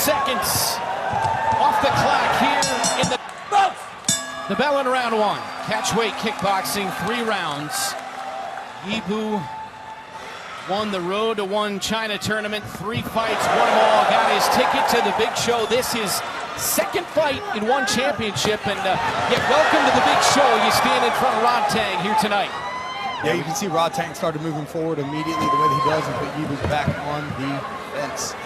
seconds off the clock here in the bell in round one. Catchweight kickboxing, 3 rounds. Jiduo won the Road to One China tournament, 3 fights, won them all, got his ticket to the big show. This is second fight in one championship, and yet welcome to the big show. You stand in front of Rodtang here tonight. Yeah, you can see Rodtang started moving forward immediately the way that he does and put Jiduo back on the fence.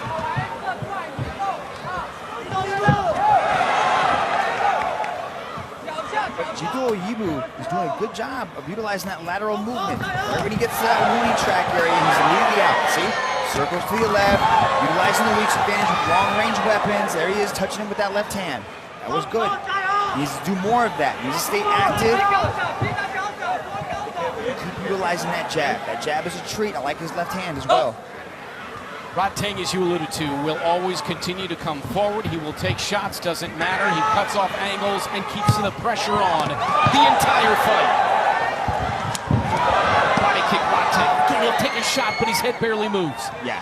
Jiduo is doing a good job of utilizing that lateral movement. When he gets to that wounding track area, he's immediately out. See? Circles to the left, utilizing the reach advantage with long-range weapons. There he is, touching him with that left hand. That was good. He needs to do more of that. He needs to stay active. Keep utilizing that jab. That jab is a treat. I like his left hand as well. Rodtang, as you alluded to, will always continue to come forward. He will take shots, doesn't matter. He cuts off angles and keeps the pressure on the entire fight. Body kick Rodtang. Again, he'll take a shot, but his head barely moves. Yeah,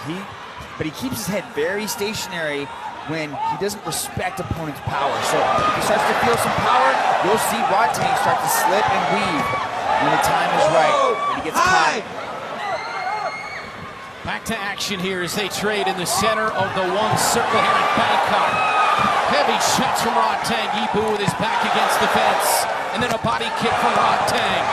but he keeps his head very stationary when he doesn't respect opponent's power. So if he starts to feel some power, you'll see Rodtang start to slip and weave when the time is right, when he gets caught. Back to action here as they trade in the center of the one circle here in Bangkok. Heavy shots from Rodtang. Jiduo with his back against the fence. And then a body kick from Rodtang.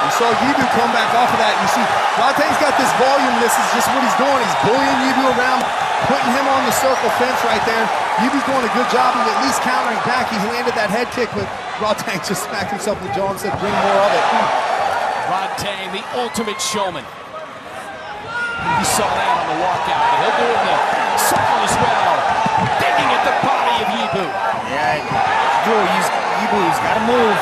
You saw Jiduo come back off of that. You see, Rodtang's got this volume. This is just what he's doing. He's bullying Jiduo around, putting him on the circle fence right there. Jiduo's doing a good job of at least countering back. He landed that head kick, but Rodtang just smacked himself in the jaw and said, bring more of it. Rodtang, the ultimate showman. You saw that on the walkout. He'll do it in the circle as well. Digging at the body of Jiduo. Yeah, Jiduo's got to move.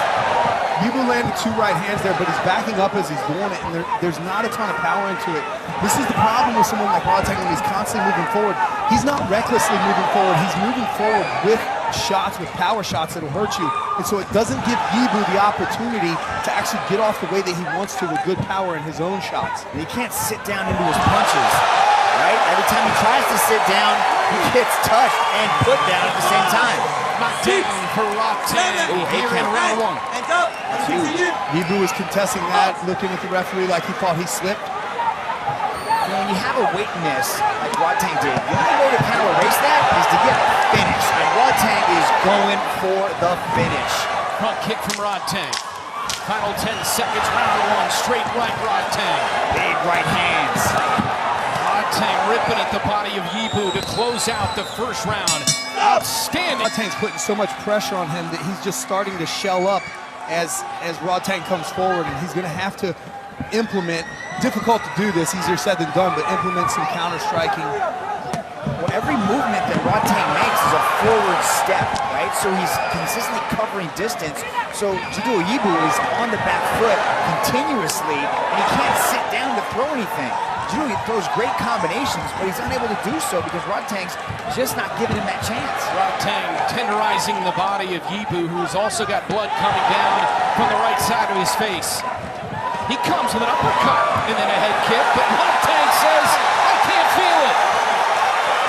Jiduo landed 2 right hands there, but he's backing up as he's doing it, and there's not a ton of power into it. This is the problem with someone like Rodtang when he's constantly moving forward. He's not recklessly moving forward. He's moving forward with shots, with power shots that'll hurt you. And so it doesn't give Jiduo the opportunity to actually get off the way that he wants to with good power in his own shots. And he can't sit down into his punches, right? Every time he tries to sit down, he gets touched and put down at the same time. Knocked down for Rodtang here in round one. Jiduo was contesting that, looking at the referee like he thought he slipped. You know, when you have a weight miss like Rodtang did, the only way to kind of erase that is to get a finish. And Rodtang is going for the finish. Front kick from Rodtang. Final 10 seconds, round one, straight right Rodtang. Big right hands. Rodtang ripping at the body of Jiduo to close out the first round. Outstanding. Rodtang's putting so much pressure on him that he's just starting to shell up as Rodtang comes forward, and he's going to have to implement, difficult to do this, easier said than done, but implement some counter-striking. Well, every movement that Rodtang makes is a forward step, right? So he's consistently covering distance. So Jiduo is on the back foot continuously, and he can't sit down to throw anything. Jiduo throws great combinations, but he's unable to do so because Rodtang's just not giving him that chance. Rodtang tenderizing the body of Jiduo, who's also got blood coming down from the right side of his face. He comes with an uppercut and then a head kick, but Rodtang says, I can't feel it.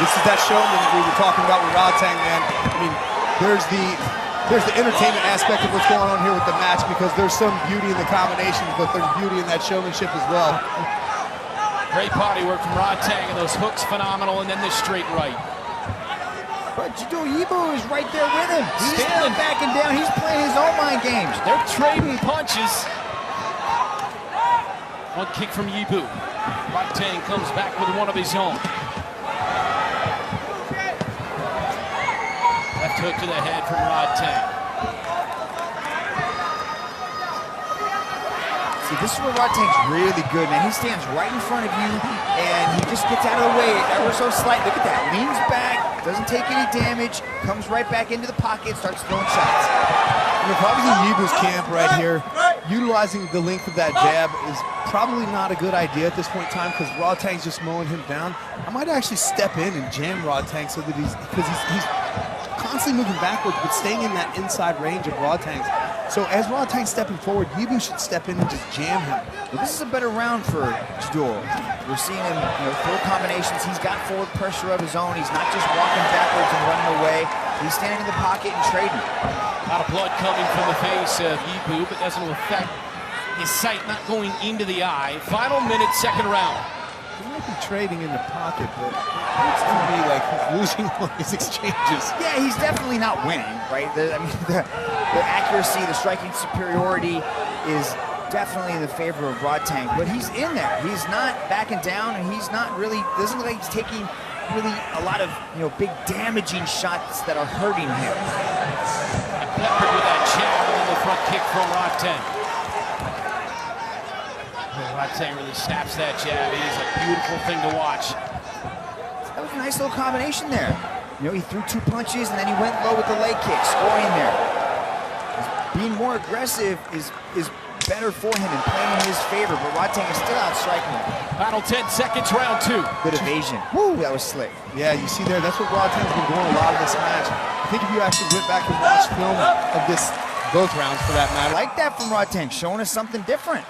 This is that showman that we were talking about with Rodtang, man. I mean, there's the entertainment aspect of what's going on here with the match, because there's some beauty in the combinations, but there's beauty in that showmanship as well. Great body work from Rodtang, and those hooks phenomenal, and then the straight right. But Jiduo is right there with him. He's not backing down. He's playing his own mind games. They're trading punches. One kick from Jiduo. Rodtang comes back with one of his own. Left hook to the head from Rodtang. See, this is where Rodtang's really good, man. He stands right in front of you, and he just gets out of the way ever so slight. Look at that. Leans back, doesn't take any damage, comes right back into the pocket, starts throwing shots. You know, probably in Jiduo's camp right here, utilizing the length of that jab is probably not a good idea at this point in time, because Rodtang's just mowing him down. I might actually step in and jam Rodtang so that he's constantly moving backwards, but staying in that inside range of Rodtang's. So as Rodtang's stepping forward, Jiduo should step in and just jam him. Well, this is a better round for Jiduo. We're seeing him, throw combinations. He's got forward pressure of his own. He's not just walking backwards and running away. He's standing in the pocket and trading. A lot of blood coming from the face of Yibu, but doesn't affect his sight not going into the eye. Final minute, second round. He might be trading in the pocket, but it looks to me like he's losing all his exchanges. Yeah, he's definitely not winning, right? The accuracy, the striking superiority is definitely in the favor of rodtang, but he's in there. He's not backing down, and he's not really, doesn't look like he's taking really a lot of, big damaging shots that are hurting him. Peppered with that jab and then the front kick from rodtang. Rodtang really snaps that jab. It is a beautiful thing to watch. That was a nice little combination there. He threw 2 punches and then he went low with the leg kick, scoring there. Being more aggressive is better for him and playing in his favor, but rodtang is still out striking him. Final 10 seconds, round 2. Good evasion. Woo, that was slick. Yeah, you see there, that's what rodtang's been doing a lot of this match. I think if you actually went back and watched film of this, both rounds for that matter. I like that from rodtang, showing us something different.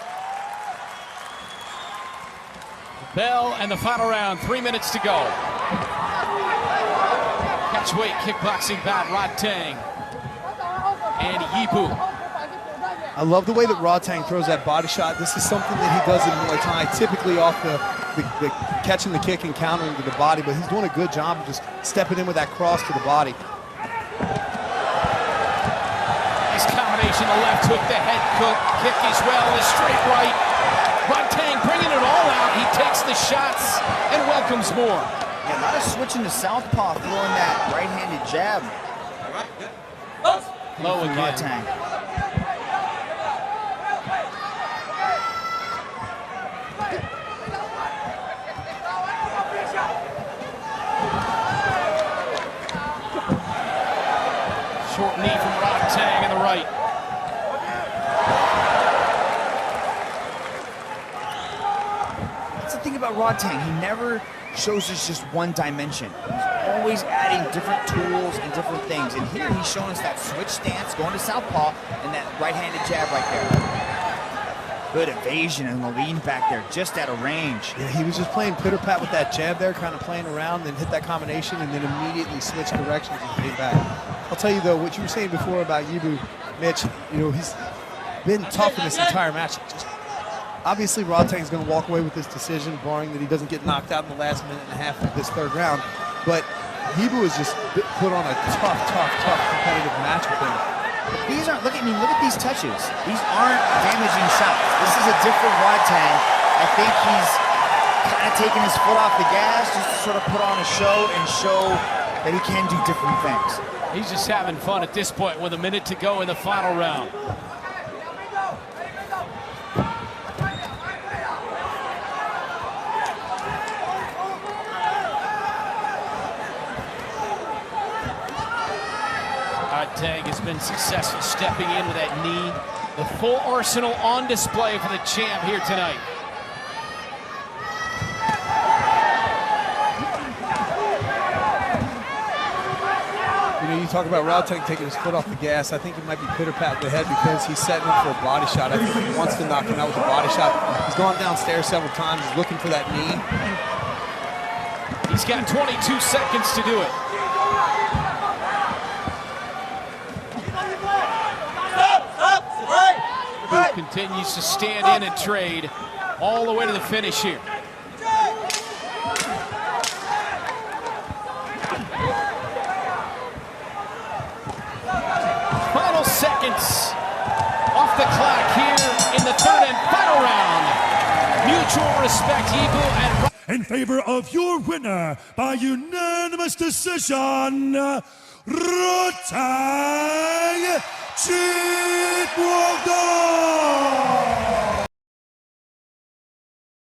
Bell and the final round, 3 minutes to go. Catchweight kickboxing bout, rodtang and Yibu. I love the way that rodtang throws that body shot. This is something that he does in Muay Thai, typically off the catching the kick and countering to the body, but he's doing a good job of just stepping in with that cross to the body. Nice combination, the left hook, the head kick as well, the straight right. rodtang bringing it all out. He takes the shots and welcomes more. Yeah, a lot of switching to southpaw, throwing that right-handed jab. Low again. rodtang. Short knee from rodtang in the right. That's the thing about rodtang. He never shows us just one dimension. He's always adding different tools and different things. And here he's showing us that switch stance, going to southpaw, and that right-handed jab right there. Good evasion and the lean back there, just out of range. Yeah, he was just playing pitter-pat with that jab there, kind of playing around, then hit that combination, and then immediately switched directions and came back. I'll tell you, though, what you were saying before about Yibu, Mitch, he's been tough in this entire match. Obviously, rodtang's going to walk away with this decision, barring that he doesn't get knocked out in the last minute and a half of this third round. But Yibu has just put on a tough competitive match with him. These aren't, look at these touches. These aren't damaging shots. This is a different rodtang. I think he's kind of taking his foot off the gas just to sort of put on a show and show that he can do different things. He's just having fun at this point with a minute to go in the final round. Rodtang has been successful stepping in with that knee. The full arsenal on display for the champ here tonight. You talk about rodtang taking his foot off the gas. I think he might be pitter-pat the head because he's setting up for a body shot. I think he wants to knock him out with a body shot. He's gone downstairs several times. He's looking for that knee. He's got 22 seconds to do it. Who continues to stand in and trade all the way to the finish here. Final seconds off the clock here in the third and final round. Mutual respect, Yibu and in favor of your winner by unanimous decision, rodtang jiduo.